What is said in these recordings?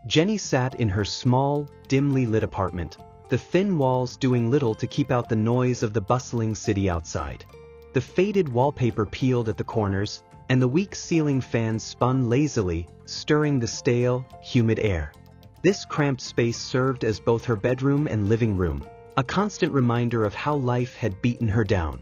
Jenny sat in her small, dimly lit apartment, the thin walls doing little to keep out the noise of the bustling city outside. The faded wallpaper peeled at the corners, and the weak ceiling fan spun lazily, stirring the stale, humid air. This cramped space served as both her bedroom and living room, a constant reminder of how life had beaten her down.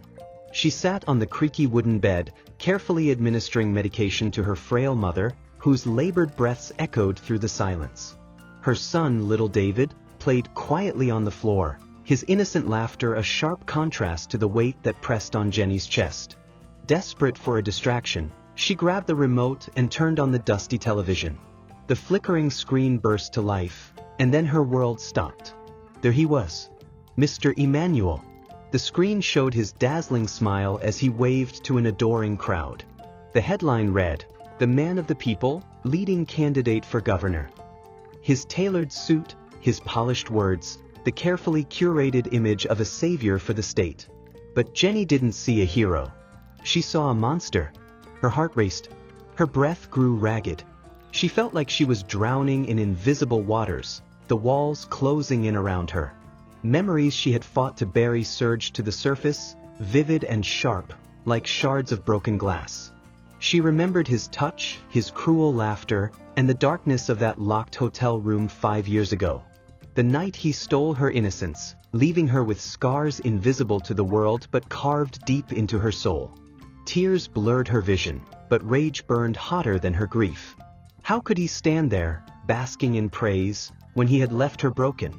She sat on the creaky wooden bed, carefully administering medication to her frail mother, whose labored breaths echoed through the silence. Her son, little David, played quietly on the floor, his innocent laughter a sharp contrast to the weight that pressed on Jenny's chest. Desperate for a distraction, she grabbed the remote and turned on the dusty television. The flickering screen burst to life, and then her world stopped. There he was, Mr. Emmanuel. The screen showed his dazzling smile as he waved to an adoring crowd. The headline read, "The Man of the People, Leading Candidate for Governor." His tailored suit, his polished words, the carefully curated image of a savior for the state. But Jenny didn't see a hero. She saw a monster. Her heart raced. Her breath grew ragged. She felt like she was drowning in invisible waters, the walls closing in around her. Memories she had fought to bury surged to the surface, vivid and sharp, like shards of broken glass. She remembered his touch, his cruel laughter, and the darkness of that locked hotel room 5 years ago. The night he stole her innocence, leaving her with scars invisible to the world but carved deep into her soul. Tears blurred her vision, but rage burned hotter than her grief. How could he stand there, basking in praise, when he had left her broken?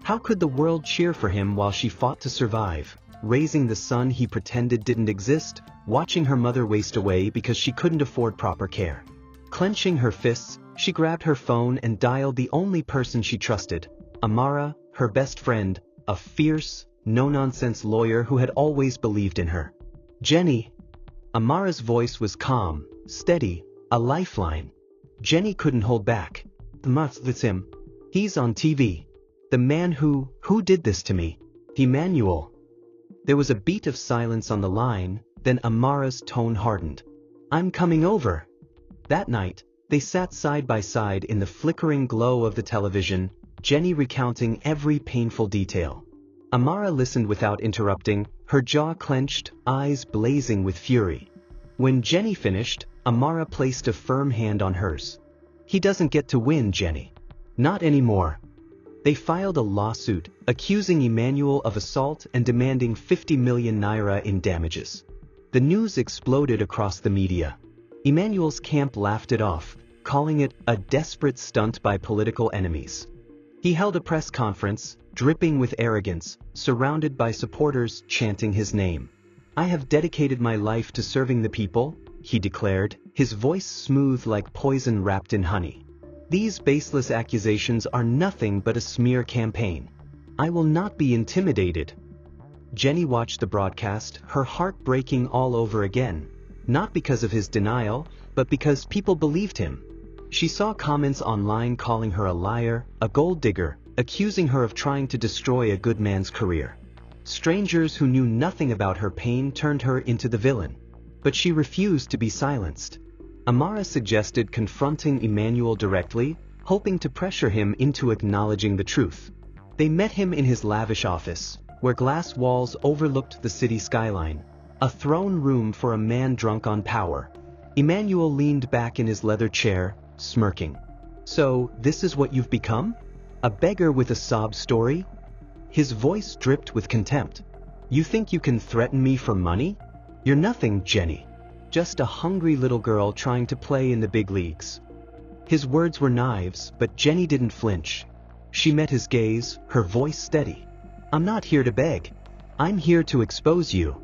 How could the world cheer for him while she fought to survive, raising the son he pretended didn't exist, watching her mother waste away because she couldn't afford proper care? Clenching her fists, she grabbed her phone and dialed the only person she trusted, Amara, her best friend, a fierce, no-nonsense lawyer who had always believed in her. "Jenny." Amara's voice was calm, steady, a lifeline. Jenny couldn't hold back. "That's him. He's on TV. The man who did this to me. Emmanuel." There was a beat of silence on the line, then Amara's tone hardened. "I'm coming over." That night, they sat side by side in the flickering glow of the television, Jenny recounting every painful detail. Amara listened without interrupting, her jaw clenched, eyes blazing with fury. When Jenny finished, Amara placed a firm hand on hers. "He doesn't get to win, Jenny. Not anymore." They filed a lawsuit, accusing Emmanuel of assault and demanding 50 million naira in damages. The news exploded across the media. Emmanuel's camp laughed it off, calling it a desperate stunt by political enemies. He held a press conference, dripping with arrogance, surrounded by supporters chanting his name. "I have dedicated my life to serving the people," he declared, his voice smooth like poison wrapped in honey. "These baseless accusations are nothing but a smear campaign. I will not be intimidated." Jenny watched the broadcast, her heart breaking all over again, not because of his denial, but because people believed him. She saw comments online calling her a liar, a gold digger, accusing her of trying to destroy a good man's career. Strangers who knew nothing about her pain turned her into the villain. But she refused to be silenced. Amara suggested confronting Emmanuel directly, hoping to pressure him into acknowledging the truth. They met him in his lavish office, where glass walls overlooked the city skyline, a throne room for a man drunk on power. Emmanuel leaned back in his leather chair, smirking. "So, this is what you've become? A beggar with a sob story?" His voice dripped with contempt. "You think you can threaten me for money? You're nothing, Jenny. Just a hungry little girl trying to play in the big leagues." His words were knives, but Jenny didn't flinch. She met his gaze, her voice steady. "I'm not here to beg. I'm here to expose you."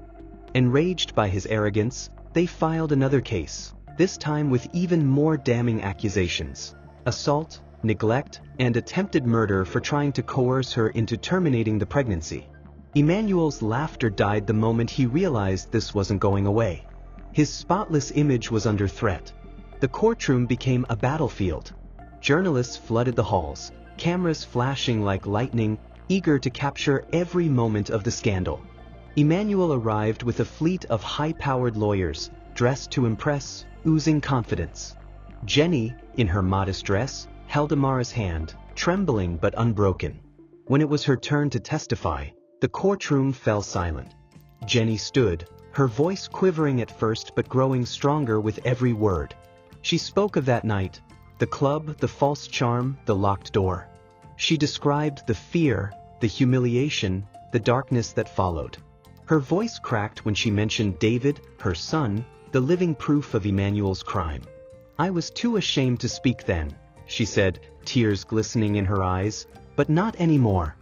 Enraged by his arrogance, they filed another case, this time with even more damning accusations: assault, neglect, and attempted murder for trying to coerce her into terminating the pregnancy. Emmanuel's laughter died the moment he realized this wasn't going away. His spotless image was under threat. The courtroom became a battlefield. Journalists flooded the halls, cameras flashing like lightning, eager to capture every moment of the scandal. Emmanuel arrived with a fleet of high-powered lawyers, dressed to impress, oozing confidence. Jenny, in her modest dress, held Amara's hand, trembling but unbroken. When it was her turn to testify, the courtroom fell silent. Jenny stood, her voice quivering at first but growing stronger with every word. She spoke of that night, the club, the false charm, the locked door. She described the fear, the humiliation, the darkness that followed. Her voice cracked when she mentioned David, her son, the living proof of Emmanuel's crime. "I was too ashamed to speak then," she said, tears glistening in her eyes, "but not anymore."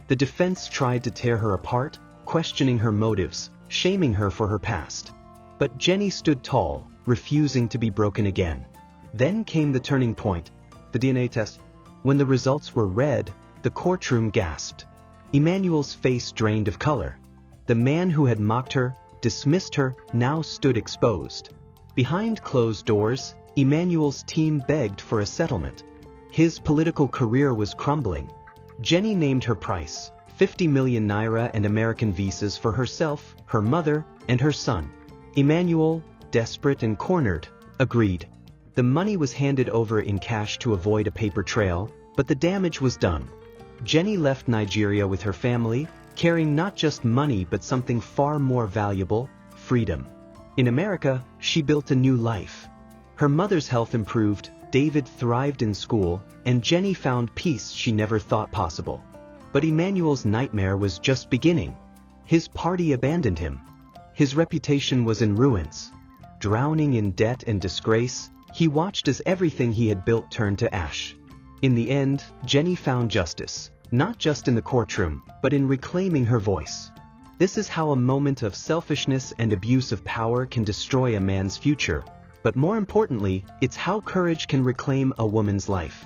The defense tried to tear her apart, questioning her motives, shaming her for her past. But Jenny stood tall, refusing to be broken again. Then came the turning point, the DNA test. When the results were read, the courtroom gasped. Emmanuel's face drained of color. The man who had mocked her, dismissed her, now stood exposed. Behind closed doors, Emmanuel's team begged for a settlement. His political career was crumbling. Jenny named her price, 50 million naira and American visas for herself, her mother, and her son. Emmanuel, desperate and cornered, agreed. The money was handed over in cash to avoid a paper trail, but the damage was done. Jenny left Nigeria with her family, carrying not just money but something far more valuable, freedom. In America, she built a new life. Her mother's health improved, David thrived in school, and Jenny found peace she never thought possible. But Emmanuel's nightmare was just beginning. His party abandoned him. His reputation was in ruins. Drowning in debt and disgrace, he watched as everything he had built turned to ash. In the end, Jenny found justice, not just in the courtroom, but in reclaiming her voice. This is how a moment of selfishness and abuse of power can destroy a man's future, but more importantly, it's how courage can reclaim a woman's life.